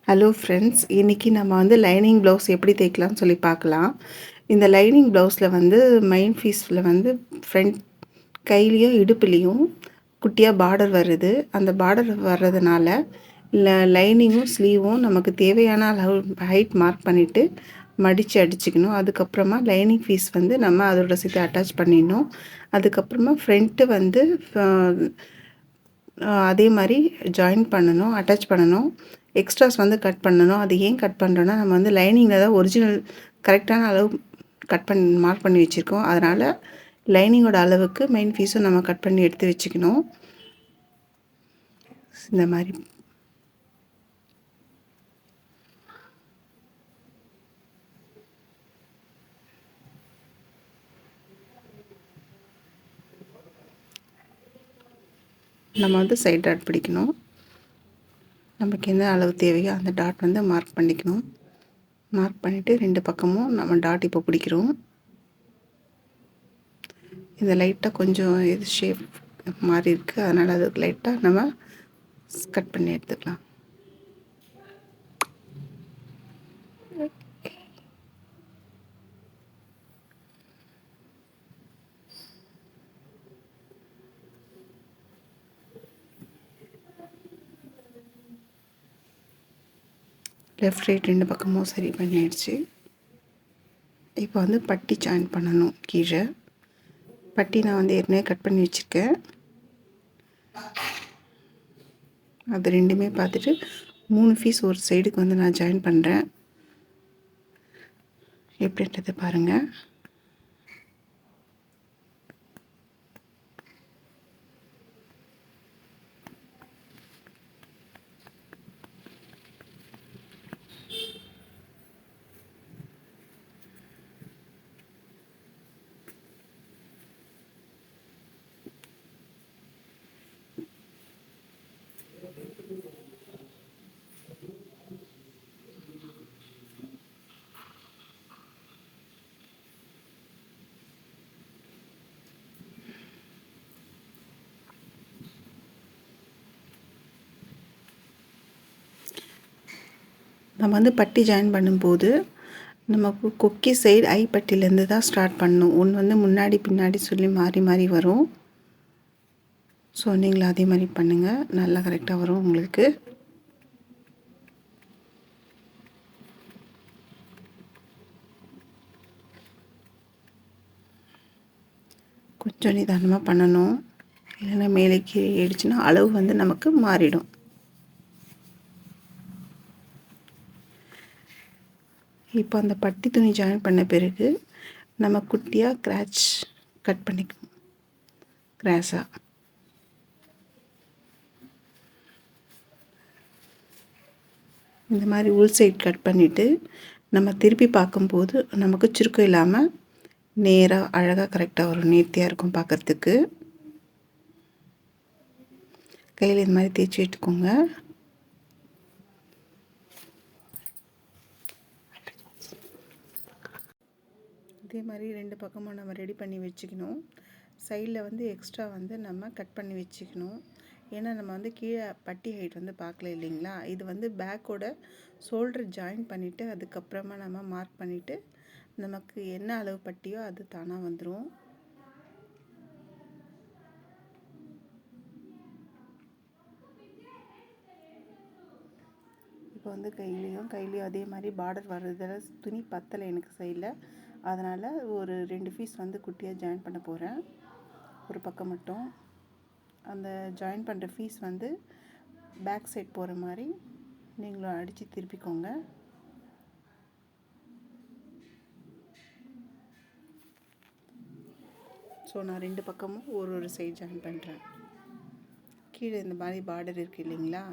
Hello friends, இன்றைக்கி நம்ம வந்து லைனிங் ப்ளவுஸ் எப்படி தைக்கலாம்னு சொல்லி பார்க்கலாம். இந்த லைனிங் ப்ளவுஸில் வந்து மெயின் பீஸில் வந்து ஃப்ரண்ட் கையிலையும் இடுப்புலேயும் குட்டியாக பார்டர் வருது. அந்த பார்டர் வர்றதுனால லைனிங்கும் ஸ்லீவும் நமக்கு தேவையான அளவு ஹைட் மார்க் பண்ணிவிட்டு மடித்து அடிச்சுக்கணும். அதுக்கப்புறமா லைனிங் பீஸ் வந்து நம்ம அதோட சேர்த்து அட்டாச் பண்ணிடணும். அதுக்கப்புறமா ஃப்ரண்ட்டு வந்து அதே மாதிரி ஜாயின் பண்ணணும், அட்டாச் பண்ணணும். எக்ஸ்ட்ராஸ் வந்து கட் பண்ணணும். அது ஏன் கட் பண்ணுறோன்னா, நம்ம வந்து லைனிங்கில் தான் ஒரிஜினல் கரெக்டான அளவு மார்க் பண்ணி வச்சுருக்கோம். அதனால் லைனிங்கோட அளவுக்கு மெயின் பீஸும் நம்ம கட் பண்ணி எடுத்து வச்சுக்கணும். இந்த மாதிரி நம்ம வந்து சைட் டாட் பிடிக்கணும். நமக்கு என்ன அளவு தேவையோ அந்த டாட் வந்து மார்க் பண்ணிக்கணும். மார்க் பண்ணிவிட்டு 2 பக்கமும் நம்ம டாட் இப்போ பிடிக்கிறோம். இந்த லைட்டாக கொஞ்சம் இது ஷேப் மாதிரி இருக்குது, அதனால் அதுக்கு லைட்டாக நம்ம கட் பண்ணி எடுத்துக்கலாம். லெஃப்ட் ரைட் 2 பக்கமும் சரி பண்ணிடுச்சு. இப்போ வந்து பட்டி ஜாயின் பண்ணணும். கீழே பட்டி நான் வந்து ஏற்கனவே கட் பண்ணி வச்சுருக்கேன். அது ரெண்டுமே பார்த்துட்டு 3 பீஸ் ஒரு சைடுக்கு வந்து நான் ஜாயின் பண்ணுறேன். எப்படின்றது பாருங்கள். நம்ம வந்து பட்டி ஜாயின் பண்ணும்போது நமக்கு கொக்கி சைடு ஐப்பட்டிலேருந்து தான் ஸ்டார்ட் பண்ணணும். ஒன்று வந்து முன்னாடி பின்னாடி சொல்லி மாறி மாறி வரும். ஸோ நீங்களும் அதே மாதிரி பண்ணுங்கள், நல்லா கரெக்டாக வரும் உங்களுக்கு. கொஞ்சம் நிதானமாக பண்ணணும், இல்லைன்னா மேலே கீழே ஏறிடுச்சுன்னா அளவு வந்து நமக்கு மாறிடும். இப்போ அந்த பட்டி துணி ஜாயின் பண்ண பிறகு நம்ம குட்டியாக கிராச் கட் பண்ணிக்கணும். கிராஸாக இந்த மாதிரி உள் சைட் கட் பண்ணிவிட்டு நம்ம திருப்பி பார்க்கும்போது நமக்கு சுருக்கம் இல்லாமல் நேராக அழகாக கரெக்டாக வரும். நேர்த்தியாக இருக்கும் பார்க்குறதுக்கு. கையில் இந்த மாதிரி தேய்ச்சி விட்டுக்கோங்க. இதே மாதிரி 2 பக்கமும் நம்ம ரெடி பண்ணி வச்சுக்கணும். சைடில் வந்து எக்ஸ்ட்ரா வந்து நம்ம கட் பண்ணி வச்சுக்கணும். ஏன்னா நம்ம வந்து கீழே பட்டி ஹைட் வந்து பார்க்கல இல்லைங்களா. இது வந்து பேக்கோட ஷோல்டர் ஜாயின் பண்ணிவிட்டு அதுக்கப்புறமா நம்ம மார்க் பண்ணிவிட்டு நமக்கு என்ன அளவு பட்டியோ அது தானாக வந்துடும். இப்போ வந்து கையிலையும் அதே மாதிரி பார்டர் வர்றதில் துணி பத்தலை எனக்கு சைடில். அதனால் ஒரு 2 பீஸ் வந்து குட்டியாக ஜாயின் பண்ண போகிறேன், ஒரு பக்கம் மட்டும். அந்த ஜாயின் பண்ணுற பீஸ் வந்து பேக் சைட் போகிற மாதிரி நீங்களும் அடித்து திருப்பிக்கோங்க. ஸோ நான் 2 பக்கமும் ஒரு சைட் ஜாயின் பண்ணுறேன். கீழே இந்த மாதிரி பார்டர் இருக்குது இல்லைங்களா,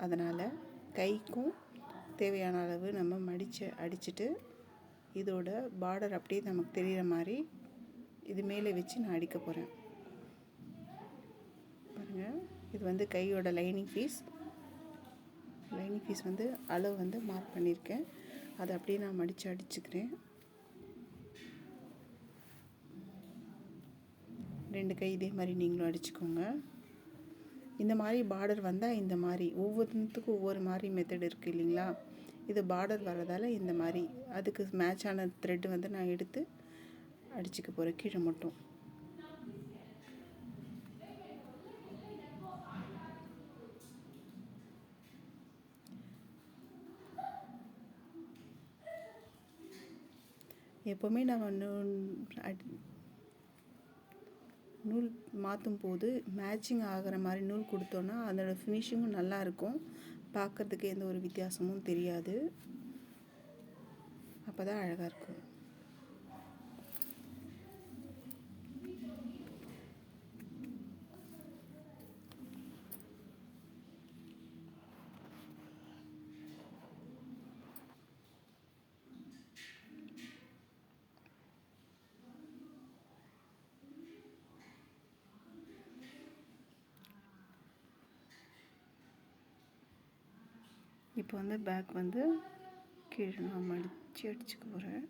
அதனால் கைக்கும் தேவையான அளவு நம்ம அடிச்சுட்டு இதோட பார்டர் அப்படியே நமக்கு தெரிகிற மாதிரி இது மேலே வச்சு நான் அடிக்க போகிறேன். பாருங்கள், இது வந்து கையோட லைனிங் பீஸ் வந்து அளவு வந்து மார்க் பண்ணியிருக்கேன். அதை அப்படியே நான் மடித்து அடிச்சுக்கிறேன். 2 கை இதே மாதிரி நீங்களும் அடிச்சுக்கோங்க. இந்த மாதிரி பார்டர் வந்தால் இந்த மாதிரி ஒவ்வொருத்துக்கும் ஒவ்வொரு மாதிரி மெத்தட் இருக்குது இல்லைங்களா. இது பார்டர் வர்றதால இந்த மாதிரி அதுக்கு மேட்சான த்ரெட்டு வந்து நான் எடுத்து அடிச்சுக்க போகிறேன் கீழே மட்டும். எப்போவுமே நம்ம நூல் மாற்றும் போது மேட்சிங் ஆகிற மாதிரி நூல் கொடுத்தோன்னா அதோட ஃபினிஷிங்கும் நல்லாயிருக்கும், பார்க்குறதுக்கு எந்த ஒரு வித்தியாசமும் தெரியாது, அப்போ தான் அழகாக இருக்கும். இப்போ வந்து பேக் வந்து கீழே நான் மடித்து அடிச்சுக்க போகிறேன்.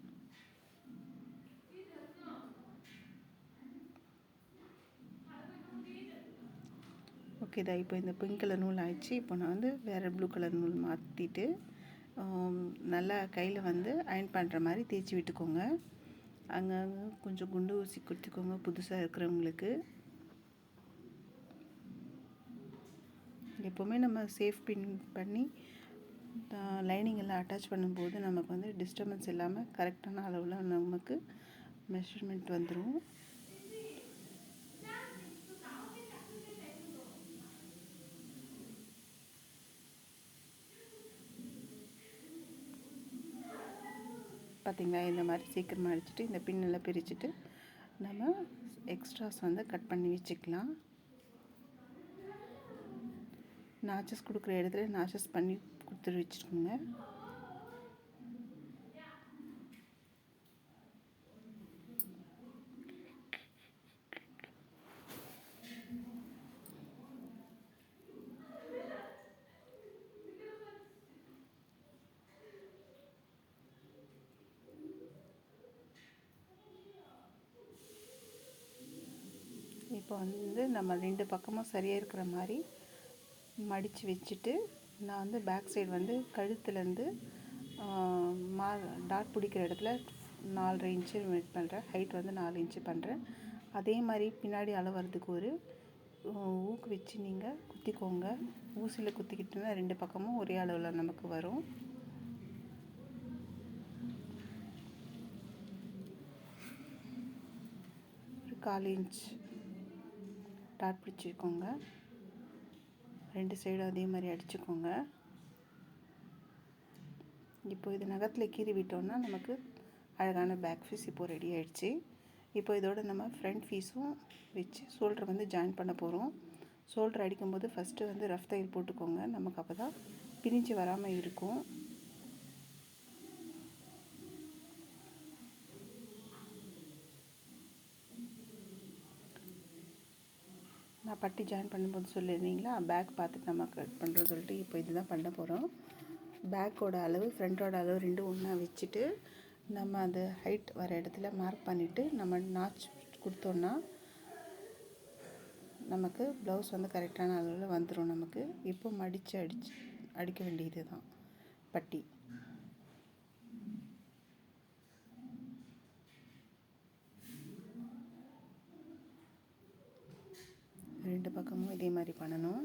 ஓகே தான். இப்போ இந்த பிங்க் கலர் நூல் ஆயிடுச்சு. இப்போ நான் வந்து வேறு ப்ளூ கலர் நூல் மாற்றிட்டு நல்லா கையில் வந்து அயன் பண்ணுற மாதிரி தேய்ச்சி விட்டுக்கோங்க. அங்கங்கே கொஞ்சம் குண்டு ஊசி குத்திக்கோங்க புதுசாக இருக்கிறவங்களுக்கு. எப்போவுமே நம்ம சேஃப் பின் பண்ணி லைனிங் எல்லாம் அட்டாச் பண்ணும்போது நமக்கு வந்து டிஸ்டர்பன்ஸ் இல்லாமல் கரெக்டான அளவில் நமக்கு மெஷர்மெண்ட் வந்துடும். பார்த்திங்களா, இந்த மாதிரி சீக்கிரமாக அடிச்சுட்டு இந்த பின்னெல்லாம் பிரிச்சுட்டு நம்ம எக்ஸ்ட்ராஸ் வந்து கட் பண்ணி வச்சுக்கலாம். நாச்சஸ் கொடுக்குற இடத்துல நாச்சஸ் பண்ணி கொடுத்துட்டு வச்சுருக்கோங்க. இப்போ வந்து நம்ம 2 பக்கமும் சரியாக இருக்கிற மாதிரி மடித்து வச்சுட்டு நான் வந்து பேக் சைடு வந்து கழுத்துலேருந்து டாட் பிடிக்கிற இடத்துல 4.5 இன்ச்சு மெட் பண்ணுறேன். ஹைட் வந்து 4 இன்ச்சு பண்ணுறேன். அதே மாதிரி பின்னாடி அளவுறதுக்கு ஒரு ஊக்கு வச்சு நீங்கள் குத்திக்கோங்க. ஊசியில் குத்திக்கிட்டோன்னா 2 பக்கமும் ஒரே அளவில் நமக்கு வரும். ஒரு 1/4 இன்ச் டாட் பிடிச்சிக்கோங்க. 2 சைடும் அதே மாதிரி அடிச்சுக்கோங்க. இப்போ இது நகத்தில் கீறி விட்டோம்னா நமக்கு அழகான பேக் பீஸ் இப்போது ரெடி ஆகிடுச்சு. இப்போ இதோட நம்ம ஃப்ரண்ட் பீஸும் வச்சு ஷோல்டர் வந்து ஜாயின் பண்ண போகிறோம். ஷோல்டர் அடிக்கும்போது ஃபஸ்ட்டு வந்து ரஃப் தையல் போட்டுக்கோங்க, நமக்கு அப்போ தான் பிரிஞ்சு வராமல் இருக்கும். நான் பட்டி ஜாயின் பண்ணும்போது சொல்லியிருந்தீங்களா, பேக் பார்த்துட்டு நம்ம கட் பண்ணுறோம் சொல்லிட்டு இப்போ இதுதான் பண்ண போகிறோம். பேக்கோட அளவு ஃப்ரண்ட்டோட அளவு 2 ஒன்றா வச்சுட்டு நம்ம அந்த ஹைட் வர இடத்துல மார்க் பண்ணிவிட்டு நம்ம நாச் கொடுத்தோன்னா நமக்கு ப்ளவுஸ் வந்து கரெக்டான அளவில் வந்துடும் நமக்கு. இப்போ மடித்து அடிக்க வேண்டியது தான் பட்டி. ரெண்டு பக்கமும் இதே மாதிரி பண்ணணும்.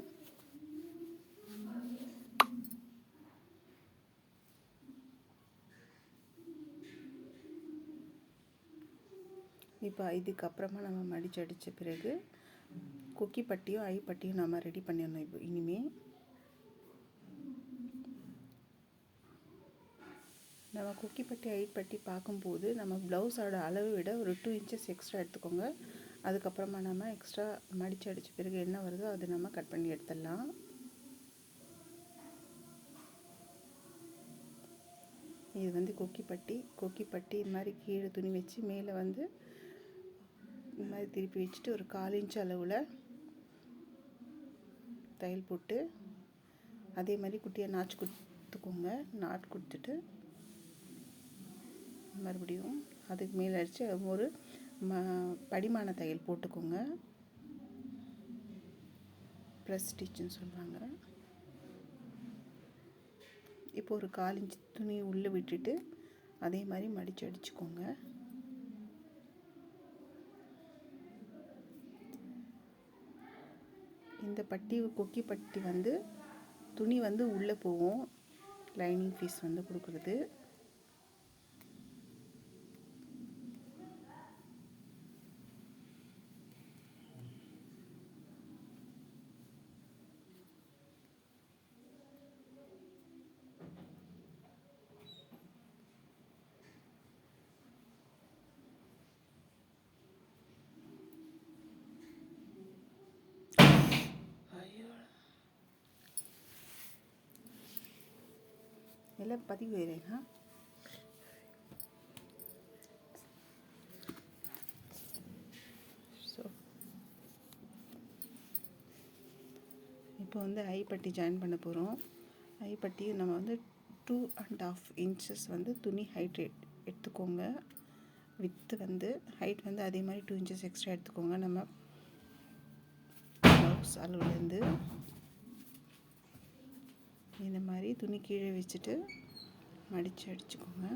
இப்போ இதுக்கப்புறமா நம்ம மடித்து அடித்த பிறகு கொக்கி பட்டியும் ஐ பட்டியும் நம்ம ரெடி பண்ணிடணும். இப்போ இனிமேல் நம்ம கொக்கி பட்டி ஐ பட்டி பார்க்கும்போது நம்ம ப்ளவுஸோட அளவை விட ஒரு 2 இன்ச்சஸ் எக்ஸ்ட்ரா எடுத்துக்கோங்க. அதுக்கப்புறமா நம்ம எக்ஸ்ட்ரா மடித்து அடித்த பிறகு என்ன வருதோ அதை நம்ம கட் பண்ணி எடுத்துடலாம். இது வந்து கொக்கி பட்டி இது மாதிரி கீழே துணி வச்சு மேலே வந்து இந்த மாதிரி திருப்பி வச்சுட்டு ஒரு 1/4 இன்ச் அளவில் தையல் போட்டு அதே மாதிரி குட்டியாக நாச்சு கொடுத்துக்கோங்க. நாட் கொடுத்துட்டு மறுபடியும் அதுக்கு மேலே அடித்து ஒரு படிமான தையல் போட்டுக்கோங்க. ப்ரெஸ் ஸ்டிச்சுன்னு சொல்லுவாங்க. இப்போ ஒரு 1/4 இன்ச் துணி உள்ளே விட்டுட்டு அதே மாதிரி மடித்து அடிச்சுக்கோங்க. இந்த பட்டி கொக்கி பட்டி வந்து துணி வந்து உள்ளே போகும். லைனிங் பீஸ் வந்து கொடுக்குறது. ಎಲ್ಲ ಪತಿಗೆ ಇರೇನಾ ஸோ இப்போ வந்து ஐப்பட்டி ஜாயின் பண்ண போகிறோம். ஐப்பட்டி நம்ம வந்து 2.5 இன்ச்சஸ் வந்து துணி ஹைட் எடுத்துக்கோங்க. வித்து வந்து ஹைட் வந்து அதே மாதிரி 2 இன்ச்சஸ் எக்ஸ்ட்ரா எடுத்துக்கோங்க. நம்ம ப்ளவுஸ் அளவுலேருந்து இந்த மாதிரி துணி கீழே வச்சுட்டு மடித்து அடிச்சுக்கோங்க.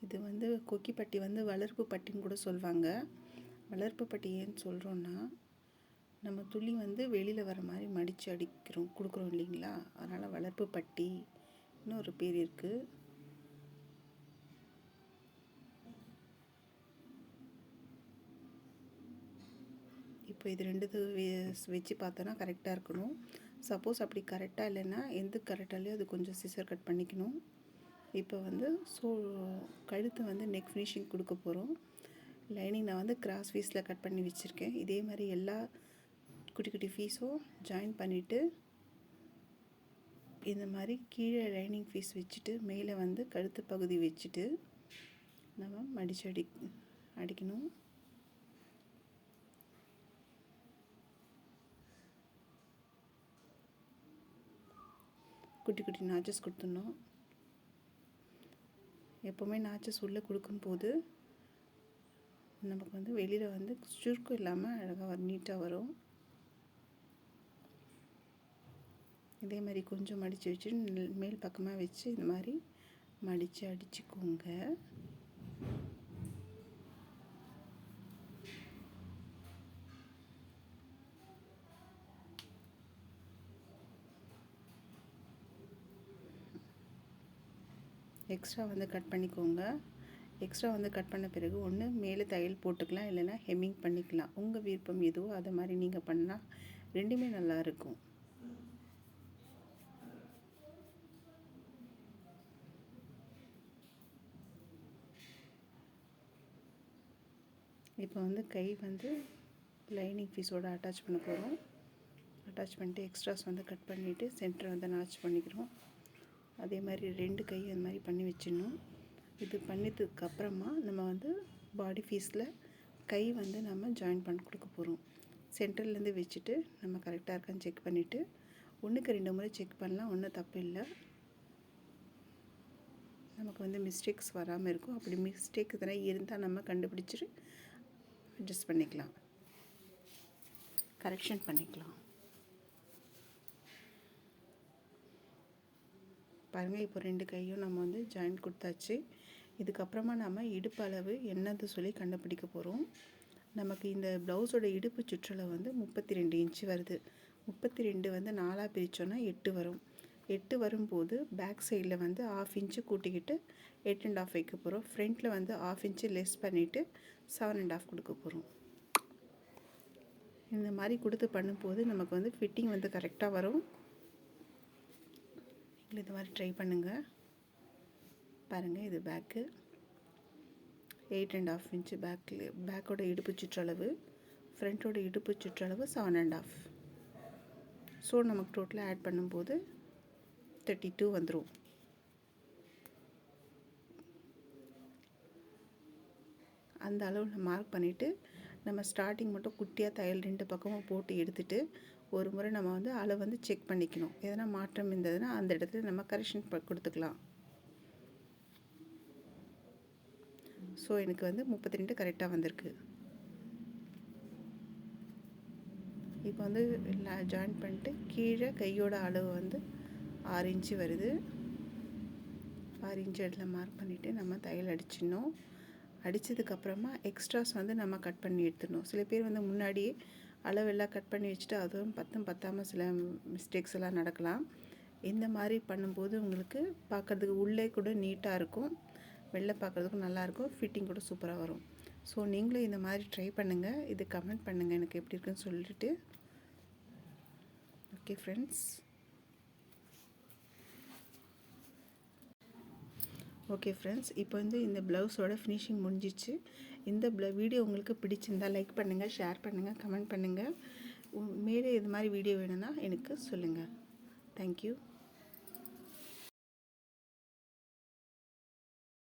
இது வந்து கொக்கி பட்டி வந்து வளர்ப்பு பட்டின்னு கூட சொல்லுவாங்க. வளர்ப்பு பட்டி ஏன்னு சொல்கிறோன்னா, நம்ம துணி வந்து வெளியில் வர மாதிரி மடித்து கொடுக்குறோம் இல்லைங்களா, அதனால் வளர்ப்பு பட்டின்னு ஒரு பேர் இருக்குது. இப்போ இது ரெண்டுத்து வச்சு பார்த்தோன்னா கரெக்டாக இருக்கணும். சப்போஸ் அப்படி கரெக்டாக இல்லைன்னா எந்த கரெக்டாகலையோ அது கொஞ்சம் சிசர் கட் பண்ணிக்கணும். இப்போ வந்து கழுத்து வந்து நெக் ஃபினிஷிங் கொடுக்க போகிறோம். லைனிங் நான் வந்து கிராஸ் பீஸில் கட் பண்ணி வச்சுருக்கேன். இதே மாதிரி எல்லா குட்டி குட்டி பீஸும் ஜாயின் பண்ணிவிட்டு இந்த மாதிரி கீழே லைனிங் பீஸ் வச்சுட்டு மேலே வந்து கழுத்து பகுதி வச்சுட்டு நம்ம மடித்து அடிக்கணும். குட்டி குட்டி நாச்சஸ் கொடுத்துடணும். எப்போவுமே நாச்சஸ் உள்ளே கொடுக்கும்போது நமக்கு வந்து வெளியில் வந்து சுருக்கம் இல்லாமல் அழகாக நீட்டாக வரும். இதே மாதிரி கொஞ்சம் மடித்து வச்சு மேல் பக்கமாக வச்சு இந்த மாதிரி மடித்து அடிச்சுக்கோங்க. எக்ஸ்ட்ரா வந்து கட் பண்ணிக்கோங்க. எக்ஸ்ட்ரா வந்து கட் பண்ண பிறகு ஒன்று மேலே தையல் போட்டுக்கலாம், இல்லைன்னா ஹெம்மிங் பண்ணிக்கலாம். உங்கள் விருப்பம் எதுவோ அதை மாதிரி நீங்கள் பண்ணால் ரெண்டுமே நல்லாயிருக்கும். இப்போ வந்து கை வந்து லைனிங் பீஸோடு அட்டாச் பண்ண போகிறோம். அட்டாச் பண்ணிட்டு எக்ஸ்ட்ராஸ் வந்து கட் பண்ணிவிட்டு சென்டர் வந்து நாச் பண்ணிக்கிறோம். அதே மாதிரி 2 கை அந்த மாதிரி பண்ணி வச்சிடணும். இது பண்ணதுக்கப்புறமா நம்ம வந்து பாடி பீஸில் கை வந்து நம்ம ஜாயின் பண்ணி கொடுக்க போகிறோம். சென்டர்லேருந்து வச்சுட்டு நம்ம கரெக்டாக இருக்கான்னு செக் பண்ணிவிட்டு 1க்கு 2 முறை செக் பண்ணலாம். ஒன்றும் தப்பு இல்லை. நமக்கு வந்து மிஸ்டேக்ஸ் வராமல் இருக்கும். அப்படி மிஸ்டேக் எதனா இருந்தால் நம்ம கண்டுபிடிச்சிட்டு அட்ஜஸ்ட் பண்ணிக்கலாம், கரெக்ஷன் பண்ணிக்கலாம். பாருங்கள், இப்போ 2 கையும் நம்ம வந்து ஜாயின் கொடுத்தாச்சு. இதுக்கப்புறமா நம்ம இடுப்பு அளவு என்னது சொல்லி கண்டுபிடிக்க போகிறோம். நமக்கு இந்த ப்ளவுஸோட இடுப்பு சுற்றளவு வந்து 32 இன்ச்சு வருது. 32 வந்து 4ஆக பிரித்தோன்னா 8 வரும். 8 வரும்போது பேக் சைடில் வந்து 1/2 இன்ச்சு கூட்டிக்கிட்டு 8.5 வைக்க போகிறோம். ஃப்ரண்ட்டில் வந்து 1/2 இன்ச்சு லெஸ் பண்ணிவிட்டு 7.5 கொடுக்க போகிறோம். இந்த மாதிரி கொடுத்து பண்ணும்போது நமக்கு வந்து ஃபிட்டிங் வந்து கரெக்டாக வரும். இது மாதிரி ட்ரை பண்ணுங்கள். பாருங்கள், இது பேக்கு 8.5 இன்ச்சு பேக்கோட இடுப்பு சுற்றளவு, ஃப்ரண்ட்டோட இடுப்பு சுற்றளவு 7.5. ஸோ நமக்கு டோட்டலாக ஆட் பண்ணும்போது 32 வந்துடும். அந்த அளவில் மார்க் பண்ணிவிட்டு நம்ம ஸ்டார்டிங் மட்டும் குட்டியாக தையல் 2 பக்கமும் போட்டு எடுத்துகிட்டு ஒரு முறை நம்ம வந்து அளவு வந்து செக் பண்ணிக்கணும். எதனா மாற்றம் இருந்ததுன்னா அந்த இடத்துல நம்ம கரெக்ஷன் கொடுத்துக்கலாம். ஸோ எனக்கு வந்து 32 கரெக்டாக வந்திருக்கு. இப்போ வந்து ஜாயின் பண்ணிட்டு கீழே கையோட அளவு வந்து 6 இன்ச்சு வருது. 6 இன்ச்சு இடத்துல மார்க் பண்ணிவிட்டு நம்ம தையல் அடிச்சிடணும். அடித்ததுக்கப்புறமா எக்ஸ்ட்ராஸ் வந்து நம்ம கட் பண்ணி எடுத்துடணும். சில பேர் வந்து முன்னாடியே அளவெல்லாம் கட் பண்ணி வச்சுட்டு அதுவும் பத்தாமல் சில மிஸ்டேக்ஸ் எல்லாம் நடக்கலாம். இந்த மாதிரி பண்ணும்போது உங்களுக்கு பார்க்குறதுக்கு உள்ளே கூட நீட்டாக இருக்கும், வெளில பார்க்குறதுக்கும் நல்லாயிருக்கும், ஃபிட்டிங் கூட சூப்பராக வரும். ஸோ நீங்களும் இந்த மாதிரி ட்ரை பண்ணுங்கள். இது கமெண்ட் பண்ணுங்கள் எனக்கு எப்படி இருக்குன்னு சொல்லிட்டு. Okay friends. ஓகே ஃப்ரெண்ட்ஸ், இப்போ வந்து இந்த ப்ளவுஸோட ஃபினிஷிங் முடிஞ்சிச்சு. இந்த வீடியோ உங்களுக்கு பிடிச்சிருந்தால் லைக் பண்ணுங்கள், ஷேர் பண்ணுங்கள், கமெண்ட் பண்ணுங்கள். மேலே இது மாதிரி வீடியோ வேணும்னா எனக்கு சொல்லுங்கள். தேங்க்யூ.